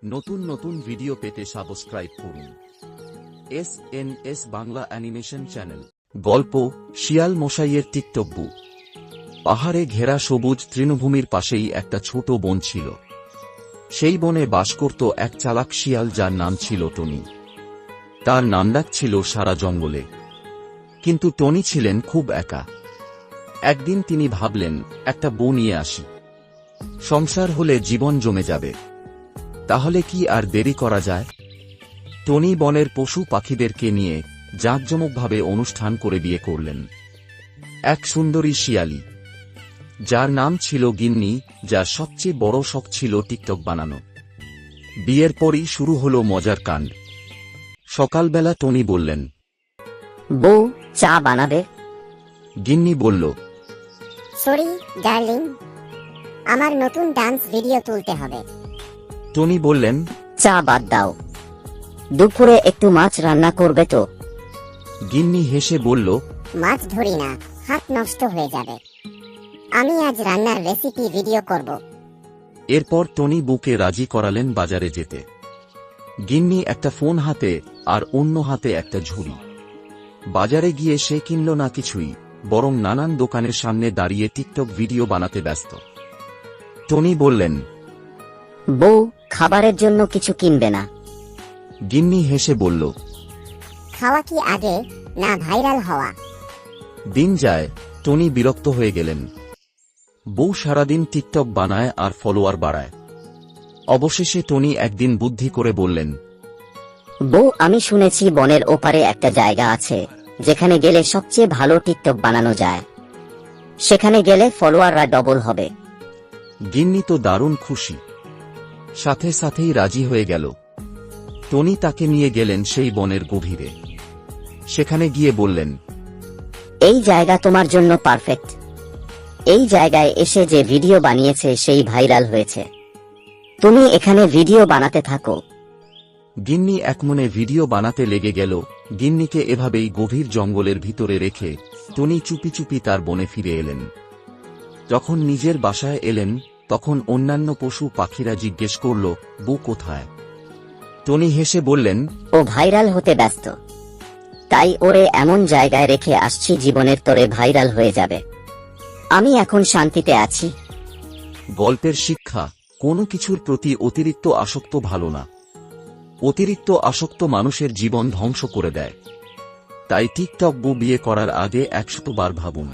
নতুন নতুন ভিডিও পেতে সাবস্ক্রাইব করুন এসএনএস বাংলা অ্যানিমেশন চ্যানেল। গল্প শিয়াল মশাইয়ের টিকটকবু। পাহাড়ে ঘেরা সবুজ তৃণভূমির পাশেই একটা ছোট বন ছিল। সেই বনে বাস করত এক চালাক শিয়াল, যার নাম ছিল টনি। তার নামডাক ছিল সারা জঙ্গলে। কিন্তু টনি ছিলেন খুব একা। একদিন তিনি ভাবলেন, একটা বউ নিয়ে আসি। সংসার হলে জীবন জমে যাবে। তাহলে কি আর দেরি করা যায়? টনি বনের পশু পাখিদেরকে নিয়ে জাঁকজমকভাবে অনুষ্ঠান করে বিয়ে করলেন এক সুন্দরী শিয়ালি, যার নাম ছিল গিন্নি, যার সবচেয়ে বড় শখ ছিল টিকটক বানানো। বিয়ের পরই শুরু হলো মজার কাণ্ড। সকালবেলা টনি বললেন, বউ, চা বানাবে? গিন্নি বলল, সরি ডার্লিং, আমার নতুন ডান্স ভিডিও তুলতে হবে। টনি বললেন, চা বাদ দাও, দুপুরে একটু মাছ রান্না করবে তো? গিন্নি হেসে বলল, মাছ ধরি না, হাত নষ্ট হয়ে যাবে। আমি আজ রান্নার রেসিপি ভিডিও করব। এরপর টনি বুকে রাজি করালেন বাজারে যেতে। গিন্নি একটা ফোন হাতে আর অন্য হাতে একটা ঝুড়ি। বাজারে গিয়ে সে কিনল না কিছুই, বরং নানান দোকানের সামনে দাঁড়িয়ে টিকটক ভিডিও বানাতে ব্যস্ত। টনি বললেন, বউ, খাবারের জন্য কিছু কিনবে না? গিন্নি হেসে বলল, খাওয়া কি আগে না ভাইরাল হওয়া? দিন যায়, টনি বিরক্ত হয়ে গেলেন। বউ সারাদিন টিকটক বানায় আর ফলোয়ার বাড়ায়। অবশেষে টনি একদিন বুদ্ধি করে বললেন, বউ, আমি শুনেছি বনের ওপারে একটা জায়গা আছে যেখানে গেলে সবচেয়ে ভালো টিকটক বানানো যায়। সেখানে গেলে ফলোয়াররা ডবল হবে। গিন্নি তো দারুণ খুশি, সাথে সাথেই রাজি হয়ে গেল। টনি তাকে নিয়ে গেলেন সেই বনের গভীরে। সেখানে গিয়ে বললেন, এই জায়গা তোমার জন্য পারফেক্ট। এই জায়গায় এসে যে ভিডিও বানিয়েছে সেই ভাইরাল হয়েছে। তুমি এখানে ভিডিও বানাতে থাকো। গিন্নি একমনে ভিডিও বানাতে লেগে গেল। গিন্নিকে এভাবেই গভীর জঙ্গলের ভিতরে রেখে টনি চুপি চুপি তার বনে ফিরে এলেন। যখন নিজের বাসায় এলেন, তখন অন্যান্য পশু পাখিরা জিজ্ঞেস করল, বউ কোথায়? টনি হেসে বললেন, ও ভাইরাল হতে ব্যস্ত, তাই ওরে এমন জায়গায় রেখে আসছি জীবনের তরে ভাইরাল হয়ে যাবে। আমি এখন শান্তিতে আছি। গল্পের শিক্ষা, কোনো কিছুর প্রতি অতিরিক্ত আসক্ত ভালো না। অতিরিক্ত আসক্ত মানুষের জীবন ধ্বংস করে দেয়। তাই টিকটক বউ বিয়ে করার আগে 100 বার ভাবুন।